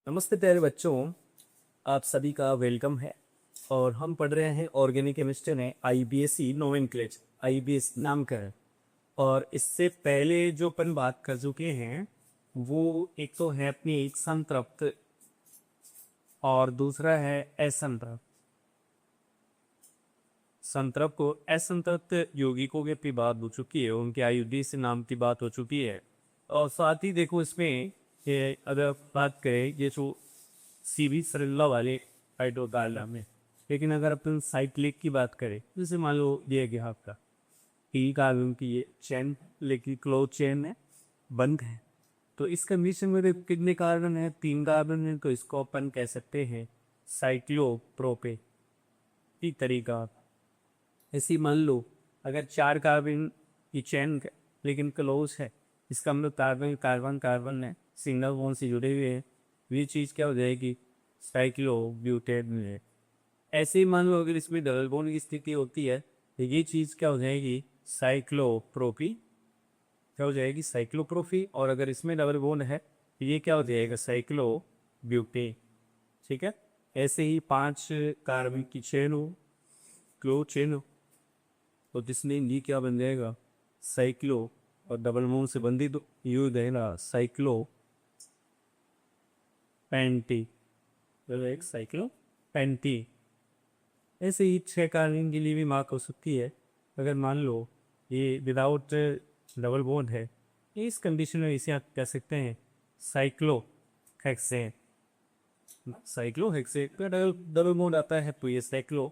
नमस्ते प्यारे बच्चों, आप सभी का वेलकम है। और हम पढ़ रहे हैं ऑर्गेनिक केमिस्ट्री में आईबीएसई नोमेनक्लेचर। आईबीएस नाम का है। और इससे पहले जो अपन बात कर चुके हैं वो एक तो है अपनी एक संतृप्त और दूसरा है असंतृप्त। संतृप्त को असंतृप्त यौगिकों की बात हो चुकी है, उनके आयुधि से नाम की बात हो चुकी है। और साथ ही देखो इसमें ये अगर बात करें ये जो सीवी सरिल्ला वाले हाइड्रोकार्बन में, लेकिन अगर अपन साइक्लिक की बात करें जैसे मान लो ये गया आपका ई कार्बन की ये चेन, लेकिन क्लोज चेन है, बंद है। तो इस कंडीशन में देखो कितने कार्बन है, 3 कार्बन है, तो इसको अपन कह सकते हैं साइक्लोप्रोपे की तरीका। ऐसे ही मान लो अगर 4 कार्बन की चेन लेकिन क्लोज है, इसका मतलब कार्बन कार्बन कार्बन है, सिंगल बॉन्ड से जुड़े हुए हैं, ये चीज़ क्या हो जाएगी, साइक्लोब्यूटेन है। ऐसे ही मान लो अगर इसमें डबल बॉन्ड की स्थिति होती है तो ये चीज़ क्या हो जाएगी, साइक्लोप्रोपी। क्या हो जाएगी, साइक्लोप्रोफी। और अगर इसमें डबल बॉन्ड है तो ये क्या हो जाएगा, साइक्लोब्यूटेन। ठीक है। ऐसे ही 5 कार्बन की चेन हो, क्लोज चेन हो, तो जिसमें ये क्या बन जाएगा, साइक्लो, और डबल बॉन्ड से बंधी तो यू देना साइक्लो पेंटी, एक साइक्लो पेंटी। ऐसे ही 6 कार्बन के लिए भी मार्क हो सकती है। अगर मान लो ये विदाउट डबल बॉन्ड है, इस कंडीशन में इसे आप कह सकते हैं साइक्लो हेक्सेन। साइक्लो हेक्सेन का डबल बॉन्ड आता है तो ये साइक्लो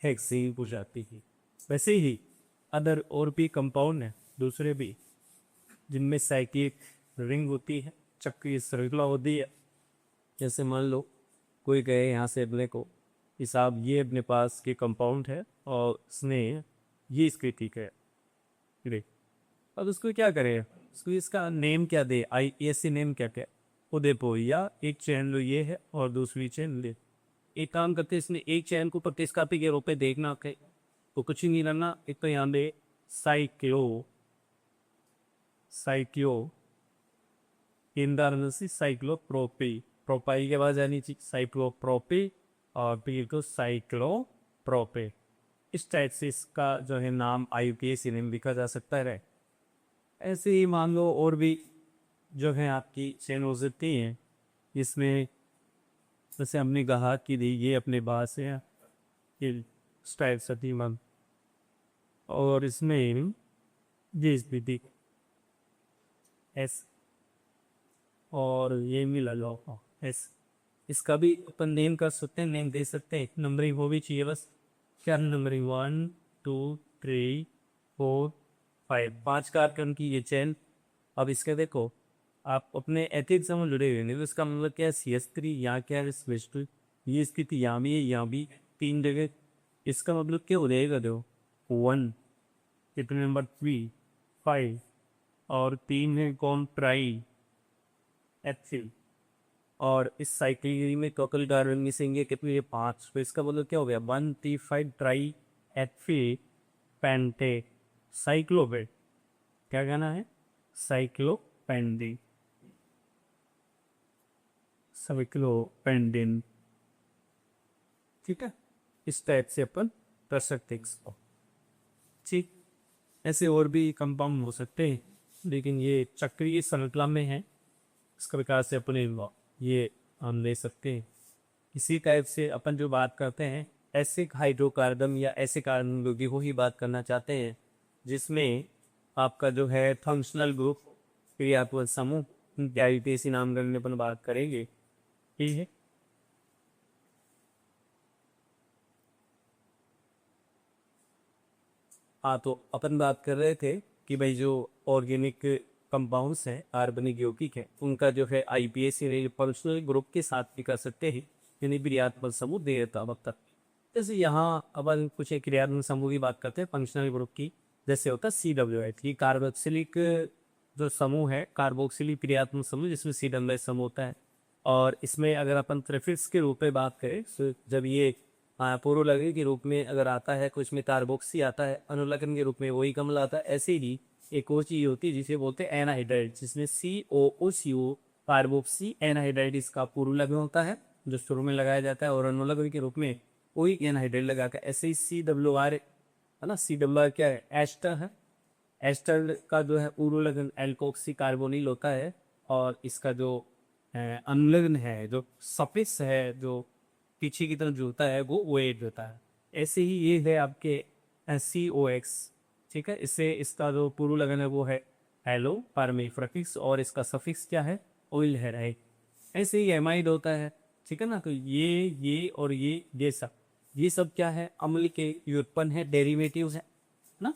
हेक्सेन हो जाती है। वैसे ही अदर और भी कंपाउंड है दूसरे भी, जिनमें साइक्लिक रिंग होती है, चक्रीय श्रृंखला होती है। जैसे मान लो कोई कहे यहाँ से अपने को हिसाब ये अपने पास के कंपाउंड है और उसने ये इसके ठीक है ग्रे, अब उसको क्या करें, उसको इसका नेम क्या दे, आई ऐसे नेम क्या क्या वो दे पो, या एक चैन लो ये है और दूसरी चैन ले। एक काम करते हैं, इसने एक चैन को प्रतिस्थापी के रूप में देखना है तो कुछ ही नहीं करना, एक तो यहाँ दे साइक्लो, साइक्लो इंदारसी साइक्लोप्रोपी, प्रोपाई के बाद जानी चाहिए साइक्लोप्रोपी, और फिर तो साइक्लोप्रोपे। इस टाइप से इसका जो है नाम आईयूपीएस नेम लिखा जा सकता है। ऐसे ही मान लो और भी जो है आपकी चेन हो सकती हैं, इसमें जैसे हमने कहा कि ये अपने पास है ये स्टाइल सतीमन, और इसमें ये स्थिति एस, और ये मिला लो एस। इसका भी अपन नेम कर सकते हैं, नेम दे सकते हैं, नंबरिंग हो भी चाहिए बस। क्या नंबरिंग, 1 2 3 4 5, 5 कार्बन की ये चेन। अब इसके देखो आप अपने एथिक्स में जुड़े हुए नहीं, तो इसका मतलब क्या है, CS3 यहाँ क्या है, स्पेशल ये स्थिति यहाँ भी है, यहाँ भी 3 जगह। इसका मतलब क्या हो जाएगा, देखो 1, कितने नंबर 3 5, और 3 है कौन, ट्राई एथिल। और इस साइकिल में टोटल कार्बन मिसिंग है कितने, ये 5। तो इसका मतलब क्या हो गया, 1 3 5 ट्राई एथी पेंटे साइक्लोपेट। क्या कहना है, साइक्लोपेंडी, साइक्लोपेंडिन। ठीक है, इस टाइप से अपन कर सकते हैं इसको। ठीक, ऐसे और भी कंपाउंड हो सकते हैं, लेकिन ये चक्रीय श्रृंखला में है, इस प्रकार से अपने ये हम ले सकते हैं। इसी टाइप से अपन जो बात करते हैं एसिड हाइड्रोकार्बन या ऐसे कार्बन यौगिक को ही बात करना चाहते हैं, जिसमें आपका जो है फंक्शनल ग्रुप क्रियात्मक समूह गैविटेसी नाम करने पर बात करेंगे। ठीक है। हाँ, तो अपन बात कर रहे थे कि भाई जो ऑर्गेनिक कंपाउंड्स हैं, कार्बनिक यौगिक है, उनका जो है आईपीएस फंक्शनल ग्रुप के साथ भी कर सकते हैं, यानी क्रियात्मक समूह दे देता वक्त तक। जैसे यहाँ अपन कुछ एक क्रियात्मक समूह की बात करते हैं फंक्शनल ग्रुप की, जैसे होता है CWH, ये कार्बोक्सिलिक जो समूह है, कार्बोक्सिलिक क्रियात्मक समूह, जिसमें CWH समूह होता है। और इसमें अगर अपन प्रेफिक्स के रूप में बात करें तो जब ये पूर्वलग्न के रूप में अगर आता है, कुछ में कार्बोक्सी आता है, अनुलग्न के रूप में वही कमल आता है। ऐसे ही एक और चीज होती है जिसे बोलते हैं एनहाइड्राइड, जिसमें COO कार्बोक्सी एनहाइड्राइड इसका पूर्व लग्न होता है जो शुरू में लगाया जाता है, और अनुलग्न के रूप में कोई एनहाइड्राइड लगाकर, ऐसे ही CWR है ना, CWR क्या है, एस्टर है। एस्टर का जो है पूर्व लग्न एल्कोक्सी कार्बोनिल होता है, और इसका जो अनुलग्न है, जो सफिक्स है, जो पीछे की तरफ जो होता है वो OH होता है। ऐसे ही ये है आपके COX, ठीक है। इससे इसका जो पूर्व लग्न है वो है एलो पारमी प्रफिक्स, और इसका सफिक्स क्या है, ऑयल है, राइट। ऐसे ही एमाइड होता है, ठीक है ना। तो ये और ये सब क्या है, अम्ल के व्युत्पन्न है, डेरिवेटिव्स है ना,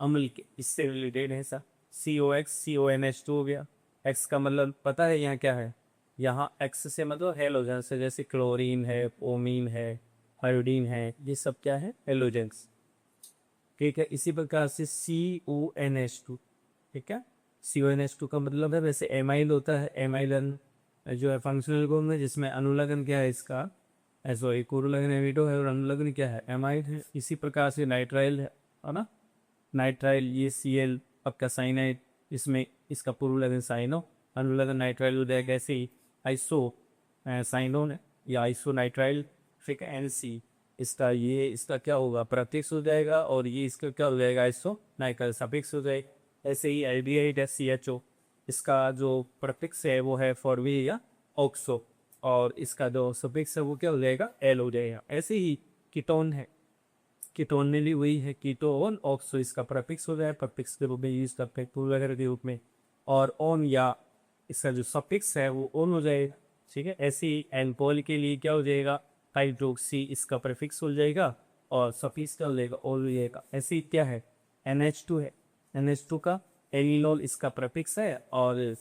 अम्ल के, इससे रिलेटेड है सर। COX CONH2 हो गया। एक्स का मतलब पता है यहाँ क्या है, यहाँ एक्स से मतलब हेलोजन से, जैसे क्लोरीन है, ओमीन है, आयोडीन है, ये सब क्या है, हेलोजेंस, ठीक है। इसी प्रकार से CONH2, ठीक है। CONH2 का मतलब है, वैसे एमाइल होता है, एमाइलन जो है फंक्शनल ग्रुप में, जिसमें अनुलग्न क्या है इसका, सॉरी कुरुलग्न एमिडो है, और अनुलग्न क्या है, एमाइड है। इसी प्रकार से नाइट्राइल है ना, नाइट्राइल ये Cl आपका साइनाइड, इसमें इसका पूर्व लग्न साइनो, अनुलग्न नाइट्राइल हो जाएगा। ऐसे ही आइसो साइनोन है या आइसो नाइट्राइल, फिर NC, इसका क्या होगा, प्रत्यक्ष हो जाएगा, और ये इसका क्या हो जाएगा, आइसो नाइट्राइल सफिक्स हो जाएगा। ऐसे ही एल्डिहाइड है CHO, इसका जो प्रत्यक्ष है वो है फॉरवी या ऑक्सो, और इसका जो सफिक्स है वो क्या हो जाएगा, एल हो जाएगा। ऐसे ही कीटोन है, कीटोन में भी वही है, कीटोन ऑक्सो, इसका प्रफिक्स हो जाए, प्रफिक्स के रूप में यूज करते हैं पूर्व वगैरह के रूप में, और ऑन या इसका जो सफिक्स है वो ओन हो जाएगा, ठीक है। ऐसे ही एल्कोहल के लिए क्या हो जाएगा, हाइड्रोक्सी, इसका प्रीफिक्स हो जाएगा, और सफिक्स क्या हो जाएगा, ऑल हो जाएगा। ऐसे ही क्या है, NH2 है, NH2 का एलिनोल इसका प्रीफिक्स है, और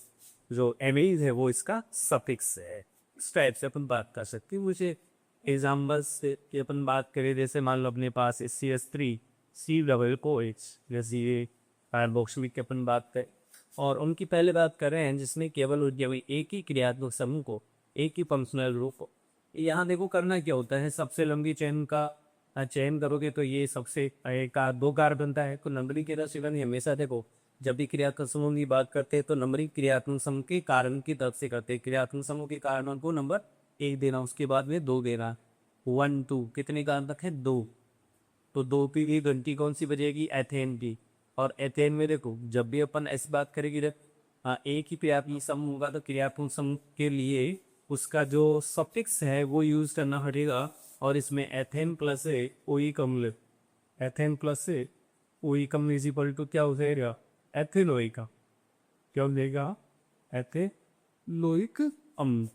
जो एमेज है वो इसका सफिक्स है। इस टाइप से अपन बात कर सकते हैं। मुझे एग्जाम्पल से कि अपन बात करें, जैसे मान लो अपने पास CH3COOH, जैसे ये कार्बोक्सिलिक की अपन बात करें, और उनकी पहले बात कर रहे हैं जिसमें केवल एक ही क्रियात्मक समूह को, एक ही फंक्शनल ग्रुप को, यहाँ देखो करना क्या होता है, सबसे लंबी चेन का चयन करोगे तो ये सबसे एक दो कार्बन बनता है। तो नंबरिंग के दृष्टिकोण हमेशा देखो, जब भी क्रियात्मक समूह की बात करते हैं तो नंबरिंग क्रियात्मक समूह के कारण की तरफ से करते हैं। क्रियात्मक समूह के कारण को नंबर 1 देना, उसके बाद में 2 देना, 1 2, कितने कारण तक है, 2। तो 2 की घंटी कौन सी बजेगी, एथेन की। और एथेन में देखो जब भी अपन ऐसी बात करेंगे, जब एक ही क्रियात्मक समूह होगा तो क्रियात्मक समूह के लिए उसका जो सफिक्स है वो यूज करना पड़ेगा, और इसमें एथेन प्लस है ओई कम्ल, एथेन प्लस है ओई कम्ल इज इक्वल टू क्या हो जाएगा, एथिलोई का, क्या हो जाएगा, एथिलोइक अम्ल।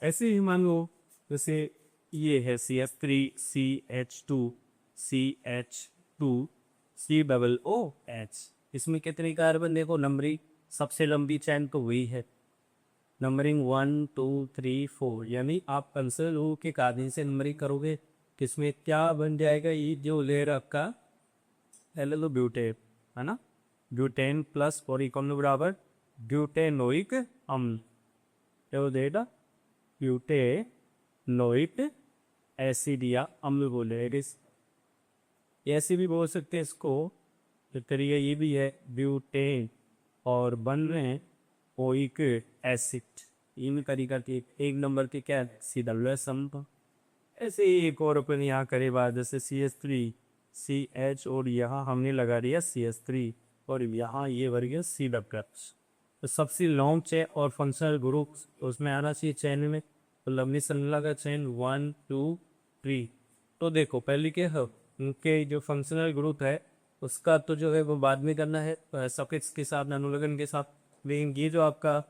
ऐसे ही मान लो जैसे ये है CF3CH2CH2COOH, इसमें कितने कार्बन देखो, नंबरिंग सबसे लंबी चैन तो वही है, नंबरिंग 1 2 3 4, यानी आप कंसर्न हो के कार्बन से नंबरिंग करोगे, किसमें क्या बन जाएगा, ये जो लेयर आपका एल्लो ब्यूटेन है ना, ब्यूटेन प्लस और इकोन बराबर ब्यूटेनोइक अम्ल, क्या हो जाएगा, ब्यूटेनोइक एसिड या अम्ल बोलेगा। ऐसे भी बोल सकते हैं इसको, तो तरीका ये भी है, ब्यूटेन और बन रहे हैं ओइक एसिड, इन तरीका के एक नंबर के क्या सीधा सम। ऐसे ही एक और अपन यहाँ करे बात, जैसे CH3CH, और यहाँ हमने लगा दिया CH3, और यहाँ ये भर गया CH। तो सबसे लॉन्ग चेन और फंक्शनल ग्रुप उसमें आना चाहिए चैन में, तो लंबी श्रृंखला का चैन 1 2 3। तो देखो पहले क्या है, उनके जो फंक्शनल ग्रुप है उसका तो जो है वो बाद में करना है सफिक्स के साथ, अनुलग्न के साथ, लेकिन ये जो आपका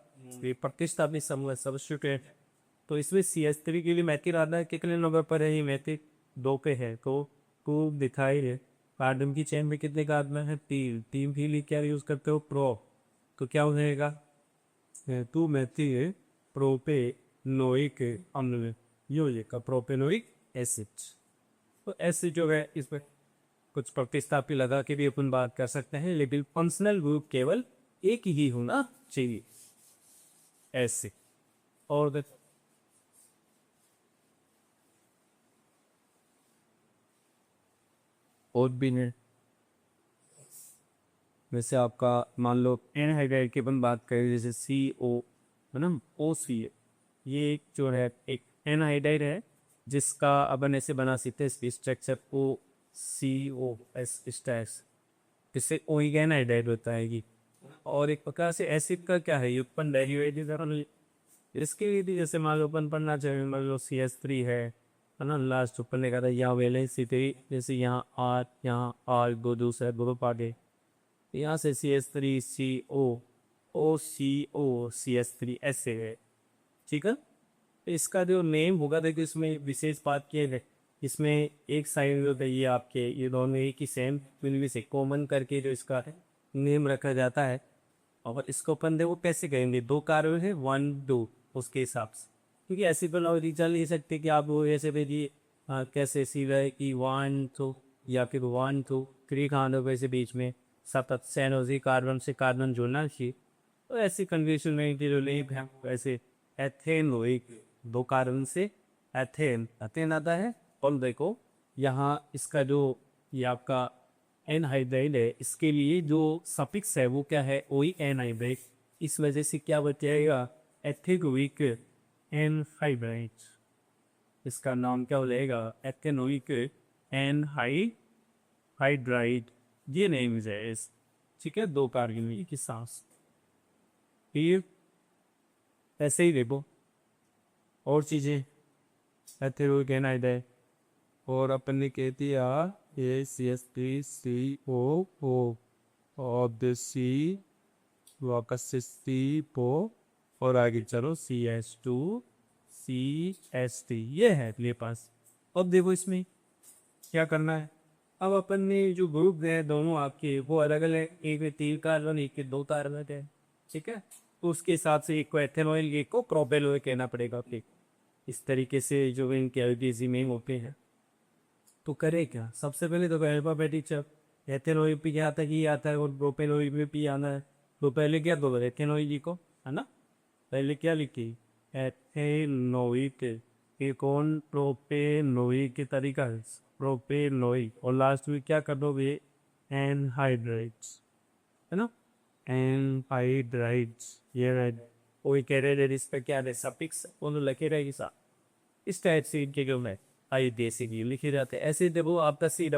ये प्रतिस्थापित समूह है सबस्टिट्यूट, तो इसमें CH3 के लिए मैथिल आना है, कितने नंबर पर है ये मैथिल, 2 पे है, तो 2 दिखाई है। कार्बन की चेन में कितने कार्बन है, 3, 3 के लिए क्या यूज करते हो, प्रो, तो क्या हो जाएगा, 2 मैथिल प्रोपेनोइक अम्ल, ये हो जाएगा प्रोपेनोइक एसिड। तो एसिड जो है इसमें कुछ प्रतिस्थापी लगा के भी अपन बात कर सकते हैं, लेकिन फंक्शनल ग्रुप केवल एक ही होना चाहिए ऐसे। और भी है, वैसे आपका मान लो एनहाइड्राइड की अपन बात करें, जैसे CO है ना, ओ सी है। ये एक जो है एक एनहाइड्राइड है, जिसका अपन ऐसे बना सकते हैं स्ट्रक्चर ओ सी ओ एस स्टैस, जिससे ओ एनहाइड्राइड होता है ये। और एक प्रकार से एसिड का क्या है, ये उत्पन्न डेरिवेटिव, इसके लिए भी जैसे मान लो अपन पढ़ना चाहिए, मान लो CH3 है ना, लास्ट ऊपर लिखा था यहाँ वैलेंसिटी, जैसे यहाँ आर दो दूसरा ग्रुप आ गए, यहाँ से CH3CO ऐसे है, ठीक है। तो इसका जो नेम होगा, देखो इसमें विशेष बात की है, इसमें एक साइड जो है ये आपके ये दोनों एक ही सेम फिल्म से कॉमन करके जो इसका नेम रखा जाता है। और इसको अपन देखो कैसे करेंगे, दो कार्बन है 1 2 उसके हिसाब से, क्योंकि ऐसे पर और चल नहीं सकते कि आप वो ऐसे भेजिए कैसे सीधा है कि 1 2 या फिर 1 2 3 खानों वैसे बीच में सतत सैनोजी कार्बन से कार्बन जुड़ना चाहिए। तो ऐसी कंडीशन में जो लेप है वैसे एथेन हो, एक दो कार्बन से एथेन एथेन आता है। और देखो यहाँ इसका जो ये आपका एनहाइड्राइड है, इसके लिए जो सफिक्स है वो क्या है, ओ एनहाइड्राइड, इस वजह से क्या बचेगा, एथिक एनहाइड्राइड, इसका नाम क्या हो जाएगा, एथेनोइक एनहाइड्राइड, ये नेम है इस, ठीक है, दो कार्बन की सांस। फिर ऐसे ही देखो और चीज़ें, एथेनोइक एनहाइड्राइड, और अपन ने कह दिया ये CH3CO और सी वापस से CO, और आगे चलो CH2CH3, ये है अपने पास। अब देखो इसमें क्या करना है, अब अपन ने जो ग्रुप है दोनों आपके वो अलग अलग, एक में 3 कार्बन एक में 2 कार्बन है, ठीक है। तो उसके हिसाब से एक को एथेनॉइल एक को प्रोपेल ऑयल कहना पड़ेगा आपके। इस तरीके से जो इनके एलपीजी में होते हैं। तो करे क्या, सबसे पहले तो अल्फाबेटिक चेक, एथेनॉइल पे क्या आता है, ये आता है, और प्रोपेनॉइल में भी आना है। तो पहले क्या दो एथेनॉइल लिखो, है ना, पहले क्या लिखी एथेनोइक, ये कौन प्रोपेनोइक के तरीका है, प्रोपेनोइक, और लास्ट में क्या कर दोगे एनहाइड्राइड्स, है ना, एनहाइड्राइड्स, ये राइट। वही कह रहे थे इस पे क्या है सफिक्स वो तो लिखे रहेगी साथ, इस टाइप से इनके जो है आई देसी भी लिखे जाते हैं। ऐसे देखो आपका C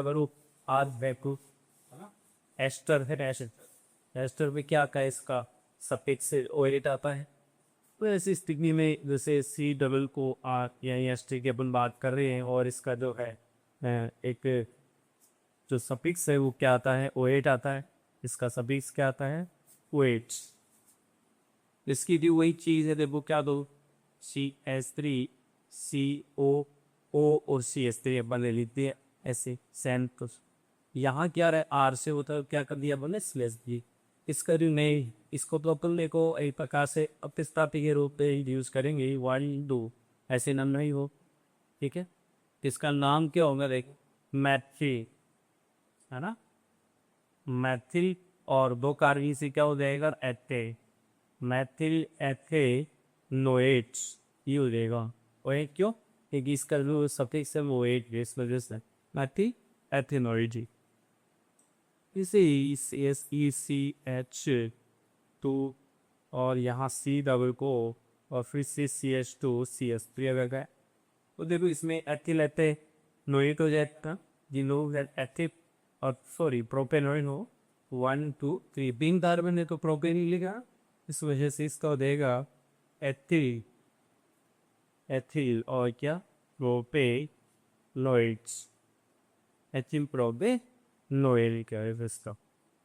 एस्टर है, एस्टर में क्या का इसका सफिक्स से ओएट आता है। तो ऐसी स्थिति में जैसे C को R या एस्टर की अपन बात कर रहे हैं, और इसका जो है एक जो सफिक्स है वो क्या आता है, ओएट आता है, इसका सफिक्स क्या आता है, ओएट। इसकी भी वही चीज़ है, देखो क्या दो CH3CO और CH3 अपन ले लेते हैं ऐसे सैन, तो यहाँ क्या रहा आर से होता है, क्या कर दिया अपन ने स्लेस दी, इसका जो नहीं, इसको तो अपन देखो एक प्रकार से अपस्थापी के रूप में यूज करेंगे 1 2, ऐसे नाम नहीं हो, ठीक है। इसका नाम क्या होगा, देख मैथिल, है ना, मैथिल, और दो कार्बन से क्या हो जाएगा एथे, मैथिल एथे नोएट्स, ये हो जाएगा। और एक क्यों, एक इसका जो सफिक्स है वो एट इस वजह से मैथिल एथेनोइड। इसे CH2 और यहाँ C को, और फिर से CH2CH3 अगर गए तो देखो इसमें एथिल एथे नोएट हो जाएगा, जिनो एथिल और सॉरी प्रोपेनॉइड हो 1 2 3, 3 कार्बन है तो प्रोपेन ही लिखा, इस वजह से इसका हो जाएगा एथिल, एथिल और क्या प्रोपेनॉइड्स, एथिल प्रोपेनॉइड क्या है इसका,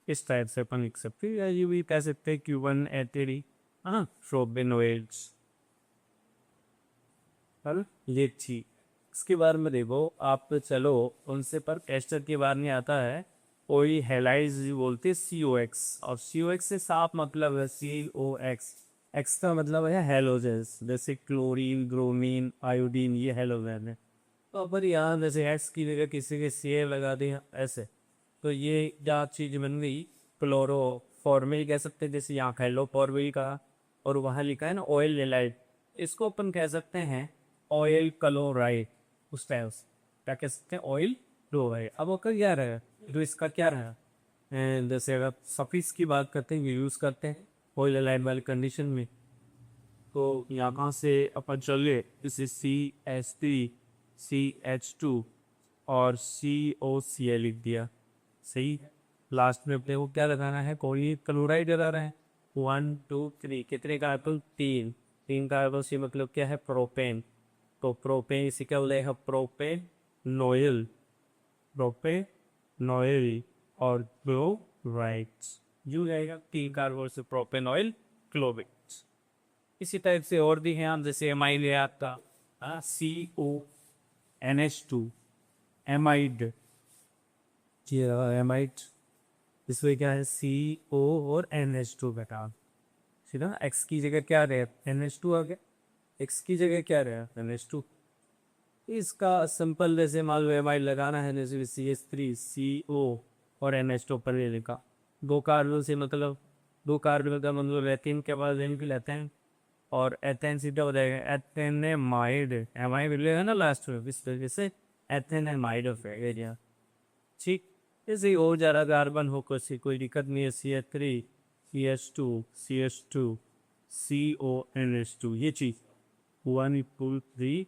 इस टाइप से अपन लिख सकते हैं, या ये भी कह सकते हैं Q1 एथिल हाँ प्रोपेनॉइड्स, ये थी। इसके बारे में देखो आप चलो उनसे, पर एस्टर के बारे में आता है कोई हेलाइज बोलते COX, और COX से साफ मतलब है COX, एक्स का मतलब है हेलोजेंस, जैसे क्लोरीन ब्रोमीन आयोडीन ये हेलोजन है। तो अपन यहाँ जैसे एक्स की जगह किसी के CA लगा दिया ऐसे, तो ये क्या चीज़ बन गई, क्लोरो फॉर्मिल कह सकते हैं, जैसे यहाँ हेलो फॉर्मिल का, और वहाँ लिखा है ना ऑयल एलाइड, इसको अपन कह सकते हैं ऑयल क्लोराइड, उस टाइप से क्या कह सकते हैं ऑयल क्लोराइड। अब वो क्या रहा, जो इसका क्या रहा, जैसे अगर सफिक्स की बात करते हैं यूज़ करते हैं ऑयल एलाइड वाली कंडीशन में, तो यहाँ से अपन चले इसे CH3CH2 और COCl लिख दिया। सही। लास्ट में अपने को क्या लगाना है, कोई क्लोराइड लगा रहे हैं। 1 2 3 कितने कार्बन, 3। 3 कार्बन से मतलब क्या है, प्रोपेन। तो प्रोपेन इसे क्या बोलेगा, प्रोपेन नोयल, प्रोपेन नोयल और क्लोराइड। यू रहेगा 3 कार्बन से प्रोपेन ऑयल क्लोराइड। इसी टाइप से और भी हैं, जैसे एमाइड है आपका CONH2 एमाइड। जी एमाइड, इसमें क्या है CO और NH2 बेटा। सीधा एक्स की जगह क्या रहे, NH2 आ गया, एक्स की जगह क्या रहे, NH2। इसका सिंपल जैसे मान लो एमाइड लगाना है, जैसे CH3CO और NH2 पर लेने का। 2 कार्बन से मतलब 2 कार्बन का मतलब एथेन के बाद एन भी लेते हैं और एथेन सीधा हो जाएगा एथेनेमाइड। एमाइड मिलेगा ना लास्ट में, इस तरीके से एथेनेमाइड ऑफ एरिया। ठीक, ऐसे ही और ज़्यादा कार्बन हो कोई कोई दिक्कत नहीं है। CH3 CH2 CONH2 ये चीज़ 1 2 3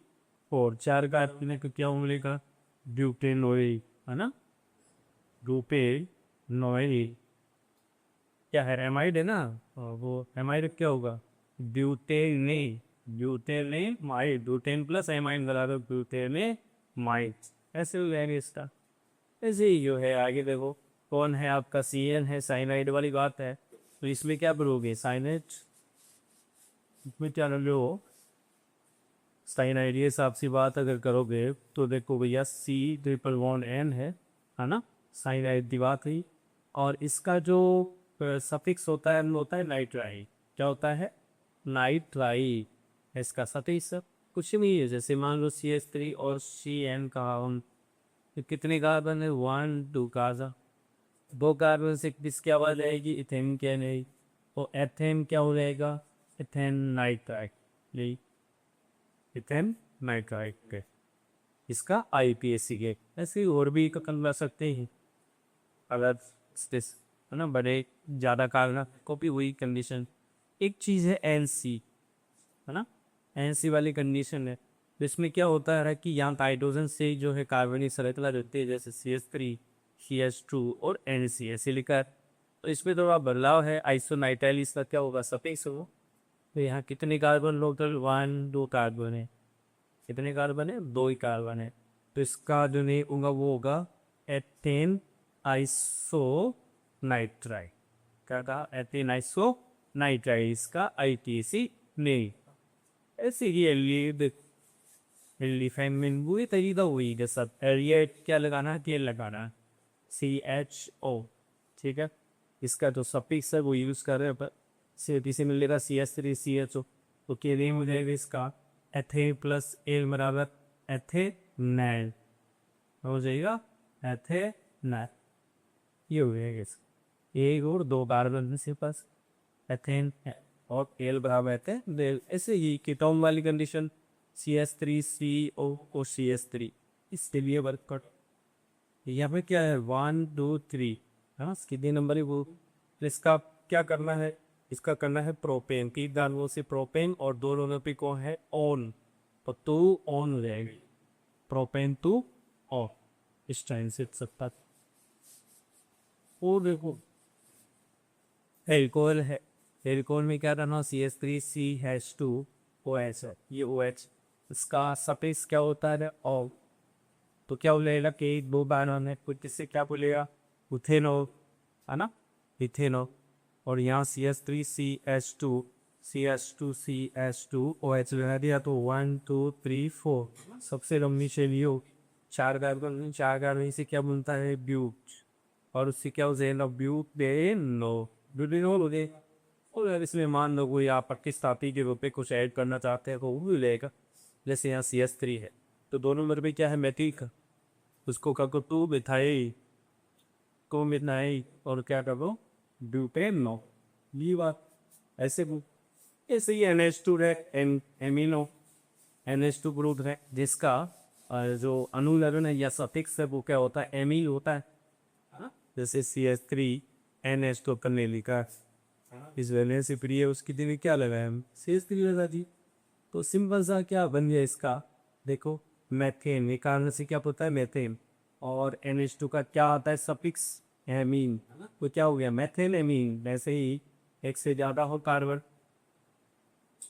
4 4 कार्बन को क्या मिलेगा, ब्यूटेनोइड है ना, ब्यूटेनोइड क्या है, एमाइड है ना। और वो एमाइड क्या होगा, ब्यूटेने, ब्यूटेनेमाइड, ब्यूटेन प्लस एमाइड बराबर ब्यूटेनेमाइड। ऐसे हो जाएगा इसका। ऐसे ही जो है आगे देखो, कौन है आपका CN है, साइनाइड वाली बात है। तो इसमें क्या करोगे, साइनाइड में क्या लो, साइनाइड ये हिसाब से बात अगर करोगे तो देखो भैया C∼N है ना, साइनाइड की बात हुई। और इसका जो सफिक्स होता है वो होता है नाइट्राई। क्या होता है, नाइट्राई। इसका सफिक्स कुछ नहीं है, जैसे मान लो CH3 और CN का हम, तो कितने कार्बन है, 1 2 कार्बन। 2 कार्बन से किस क्या आवाज आएगी, इथेन क्या नहीं। तो एथेन क्या हो जाएगा, इथेन नाइट्राइड, यही इथेन नाइट्राइड के। इसका IPAC के। ऐसे ही और भी कन कर सकते हैं अगर स्ट्रेस है ना, बड़े ज़्यादा कार्बन को भी वही कंडीशन। एक चीज़ है NC है ना, NC वाली कंडीशन है। तो इसमें क्या होता है कि यहाँ हाइड्रोजन से जो है कार्बनिक श्रृंखला रहती है, जैसे CH3 CH2 और NC ऐसे लिखा है। तो इसमें थोड़ा बदलाव है, आइसोनाइट्राइल इसका क्या होगा, सफिक्स हो। तो यहाँ कितने कार्बन लोग, 1 2 कार्बन है। कितने कार्बन है, 2 ही कार्बन है। तो इसका जो नहीं होगा वो होगा एथेन आइसो नाइट्राइड। क्या कहा, एथेन आइसो नाइट्राइड, इसका ITC नहीं। ऐसे ही एलिफेमिन वही तरीका वही के सब एरिएट क्या लगाना है, तेल लगाना है, CHO। ठीक है, इसका जो सफिक्स है वो यूज़ कर रहे हैं पर से मिलेगा CH3CHO। तो के हो जाएगा इसका एथे प्लस एल बराबर एथेनैल हो जाएगा, एथेनैल। ये हो जाएगा इसका, एक और 2 कार्बन से पास एथेन और एल बराबर एथेनैल। ऐसे ही कीटोन वाली कंडीशन CH3CO और CH3, इसके लिए वर्क कर। यहाँ पे क्या है 1 2 3, हाँ कितने नंबर है वो। तो इसका क्या करना है, इसका करना है प्रोपेन, 3 कार्बन से प्रोपेन और 2 नंबर पे कौन है, ऑन। तो 2 ऑन हो जाएगी, प्रोपेन 2 ऑफ, इस टाइम से सकता। और देखो एल्कोहल है, एल्कोहल में क्या करना, CH3CH2OH है, ये OH। इसका सफिक्स क्या होता है, ओ। तो क्या बोलेगा कि 2 बार है, कुछ इससे क्या बोलेगा, उथेनॉल है ना, इथेनॉल। और यहाँ CH3CH2 लगा दिया। तो 1 2 3 4 सबसे लंबी चेन हो, 4 कार्बन, 4 कार्बन से क्या बनता है, ब्यूट। और उससे क्या हो जाएगा, ब्यूटेनो, ब्यूटेनॉल हो जाएगा। और यार इसमें मान लो कोई आप प्रतिस्थापी के रूप में कुछ ऐड करना चाहते हैं तो वो भी मिलेगा। जैसे यहाँ CH3 है तो 2 नंबर पे क्या है, मेथिक, उसको क्या को 2 मिथाइल को मिथाइल और क्या करो, ब्यूटेनो। ये बात ऐसे ऐसे ही NH2 है, एमिनो NH2 ग्रुप है, जिसका जो अनुलग्न है या सफिक्स है वो क्या होता है, एमिल होता है। हाँ? जैसे CH3NH2 करने लिखा इस वैलेंस से फ्री है, उसकी जगह क्या लगाया हम, CH3 लगा दी। तो सिंपल सा क्या बन गया इसका, देखो मैथेन, ये कारण से क्या होता है मैथेन। और NH2 का क्या आता है सफिक्स, एमीन, तो क्या हो गया मैथेन एमीन। ऐसे ही एक से ज़्यादा हो कार्बन,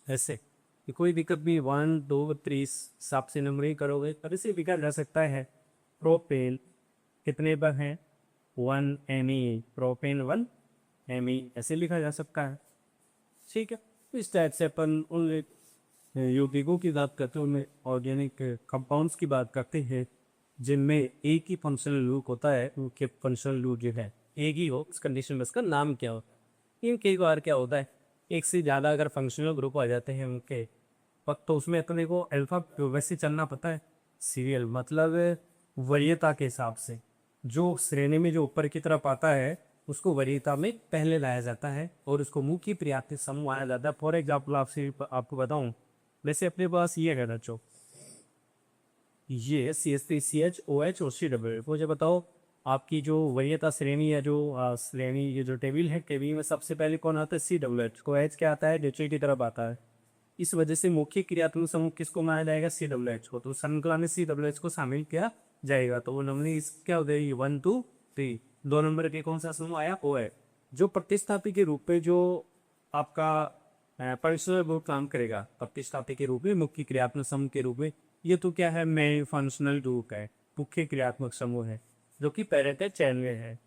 ऐसे कि कोई दिक्कत भी 1 2 3 हिसाब से नंबरिंग करोगे पर इसे लिखा जा सकता है प्रोपेन कितने पर हैं 1 Me, प्रोपेन 1 Me ऐसे लिखा जा सकता है। ठीक है, तो इस टाइप से अपन उन यौगिकों की बात करते हैं, उनमें ऑर्गेनिक कंपाउंड्स की बात करते हैं जिनमें एक ही फंक्शनल ग्रुप होता है। उनके फंक्शनल ग्रुप जो है एक ही हो, इस कंडीशन में उसका नाम क्या होता है। इन कई बार क्या होता है एक से ज़्यादा अगर फंक्शनल ग्रुप आ जाते हैं उनके वक्त, तो उसमें अपने को अल्फा वैसे चलना पता है सीरियल, मतलब वरीयता के हिसाब से जो श्रेणी में जो ऊपर की तरफ आता है उसको वरीयता में पहले लाया जाता है और उसको मुख्य की पर्याप्त समूह माना जाता है। फॉर एग्जाम्पल आपसे आपको बताऊं, वैसे अपने पास ये है बच्चों, ये CH3CH OH और CH। मुझे बताओ आपकी जो वरीयता श्रेणी है, जो श्रेणी ये जो टेबल है, टेबल में सबसे पहले कौन आता है CH। को H क्या आता है नीचे की तरफ आता है। इस वजह से मुख्य क्रियात्मक समूह किसको माना जाएगा CH को, तो श्रृंखला में CH को शामिल किया जाएगा। तो वो नंबर इस क्या हो जाएगी 1 2 3, 2 नंबर के कौन सा समूह आया OH, जो प्रतिस्थापी के रूप में जो आपका पर्सनल ग्रुप काम करेगा प्रतिस्थापी के रूप में, मुख्य क्रियात्मक समूह के रूप में। ये तो क्या है मेन फंक्शनल ग्रुप है, मुख्य क्रियात्मक समूह है जो कि पैरेंट चैन में है।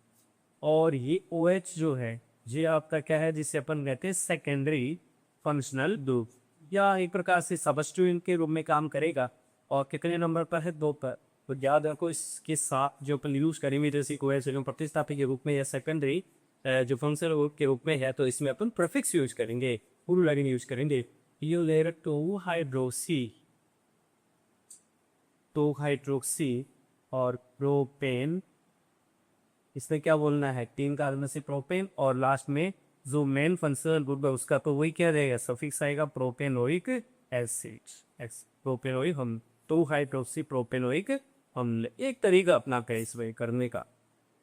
और ये OH जो है ये आपका क्या है जिसे अपन कहते हैं सेकेंडरी फंक्शनल ग्रुप, या एक प्रकार से सबस्टिट्यूएंट के रूप में काम करेगा। और कितने नंबर पर है 2 पर। तो याद रखो इसके साथ जो अपन यूज करेंगे जैसे OH जो प्रतिस्थापी के रूप में या सेकेंडरी जो फंक्शनल ग्रुप के रूप में है, तो इसमें अपन प्रीफिक्स यूज करेंगे, पूर्व लाइन यूज करेंगे। यू लेयर 2 हाइड्रोक्सी, 2 हाइड्रोक्सी और प्रोपेन, इसमें क्या बोलना है 3 कार्बन में से प्रोपेन, और लास्ट में जो मेन फंक्शनल ग्रुप है उसका तो वही क्या रहेगा सफिक्स आएगा प्रोपेनोइक एसिड, प्रोपेनोइक हम 2 हाइड्रोक्सी प्रोपेनोइक अम्ल। एक तरीका अपना है इसमें करने का।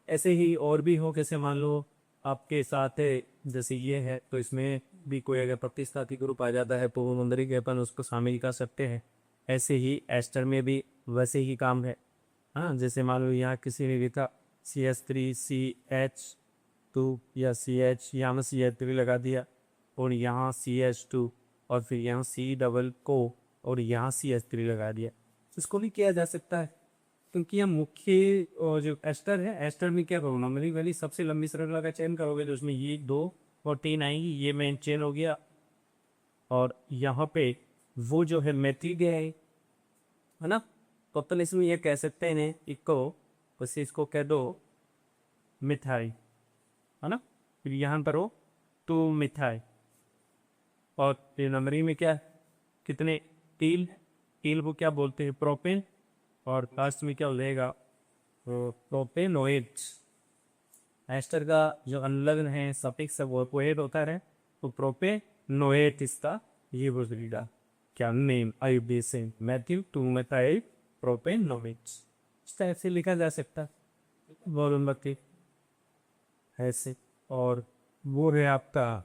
ऐसे ही और भी हो, कैसे मान लो आपके साथ है जैसे ये है, तो इसमें भी कोई अगर प्रतिस्थापी ग्रुप आ जाता है तो वो मंदरी के अपन उसको शामिल कर सकते हैं। ऐसे ही एस्टर में भी वैसे ही काम है। हाँ, जैसे मान लो यहाँ किसी ने लिखा CH3CH2 या CH, यहाँ में CH3 लगा दिया और यहाँ CH2 और फिर यहाँ C को और यहाँ CH3 लगा दिया, इसको भी किया जा सकता है। क्योंकि यह मुख्य जो एस्टर है, एस्टर में क्या करोगे नॉर्मली वाली सबसे लंबी श्रृंखला का चयन करोगे तो उसमें ये 2 और 3 आएंगी, ये मेन चेन हो गया। और यहाँ पे वो जो है मेथिड है ना, तो अपन इसमें ये कह सकते हैं इन्हें इको, बस इसको कह दो मिथाई, है ना। फिर यहाँ पर हो तो मिथाई, और फिर नंबरिंग में क्या कितने टील, टील को क्या बोलते हैं प्रोपेन, और लास्ट में क्या हो जाएगा प्रोपेनोइड। एस्टर का जो अनलग्न है सफिक्स है वो पोएट होता है, तो प्रोपेनोइड इसका ये बोलेगा क्या name I basin Matthew 2 methyl propanoid, इस टाइप से लिखा जा सकता है वॉल्यूम ऐसे। और वो है आपका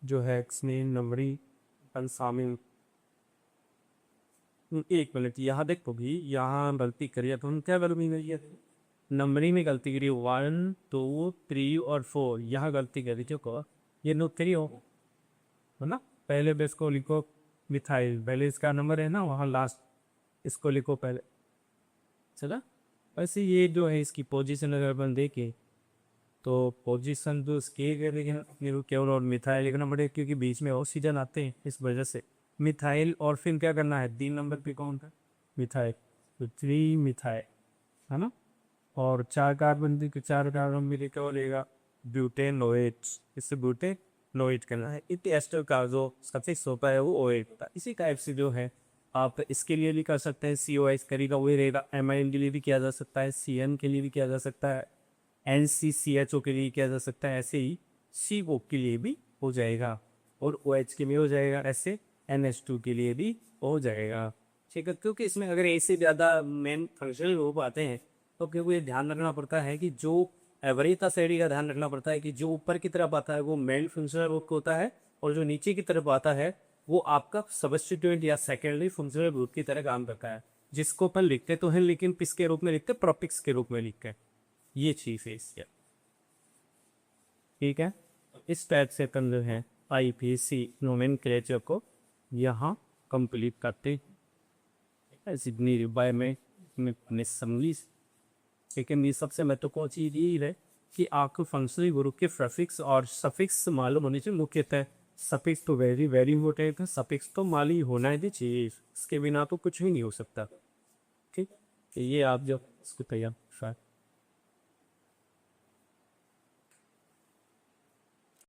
जो है एक्सनेम नंबरी शामिल। एक मिनट यहाँ देखो भी, यहाँ गलती करिए तो हम क्या गलती करिए नंबरिंग में गलती करिए 1 2 3 और 4, यहाँ गलती करी क्यों ये नो 3 हो, है ना। पहले बेस को लिखो मिथाइल, पहले इसका नंबर है ना वहाँ लास्ट, इसको लिखो पहले, चला। वैसे ये जो है इसकी पोजीशन अगर अपन देखें तो पोजीशन तो इसके लेकिन केवल और मिथाइल लिखना पड़ेगा क्योंकि बीच में ऑक्सीजन आते हैं इस वजह से मिथाइल। और फिर क्या करना है 3 नंबर पे कौन था मिथाइल, तो 3 मिथाइल, है ना। और 4 कार्बन 4 कार्बन मिले क्या बोलेगा ब्यूटेनोएट, इससे ब्यूटेनोएट करना है। इतने एस्टर का जो सफिक्स होता है वो ओएट होता है। इसी टाइप से जो है आप इसके लिए भी कर सकते हैं COH करेगा वही रहेगा, एमाइन के लिए भी किया जा सकता है, CN के लिए भी किया जा सकता है, NCCHO के लिए किया जा सकता है, ऐसे ही CO के लिए भी हो जाएगा और OH के लिए हो जाएगा, ऐसे NH2 के लिए भी हो जाएगा। ठीक है, क्योंकि इसमें अगर ऐसे ज़्यादा मेन फंक्शनल ग्रुप आते हैं तो क्योंकि ये ध्यान रखना पड़ता है कि जो एवरेता सेडी का ध्यान रखना पड़ता है कि जो ऊपर की तरफ आता है वो मेन फंक्शनल ग्रुप होता है, और जो नीचे की तरफ आता है वो आपका सबस्टिट्यूएंट या सेकेंडरी फंक्शनल ग्रुप की तरह काम करता है, जिसको अपन लिखते तो हैं लेकिन किसके रूप में लिखते हैं, प्रोपिक्स के रूप में लिखते हैं। ये चीज है इसके, ठीक है। इस टाइप से अपन जो है IPC नोमेनक्लेचर को यहाँ कंप्लीट करते हैं। सिडनी रिबाय में समझी। लेकिन ये सबसे महत्वपूर्ण चीज़ ये है कि आपको फंक्शनल ग्रुप के प्रीफिक्स और सफिक्स मालूम होने चाहिए। मुख्यतः सफिक्स तो वेरी वेरी इंपॉर्टेंट है, सफिक्स तो माली होना ही चाहिए, इसके बिना तो कुछ भी नहीं हो सकता। ठीक, ये आप जब इसको तैयार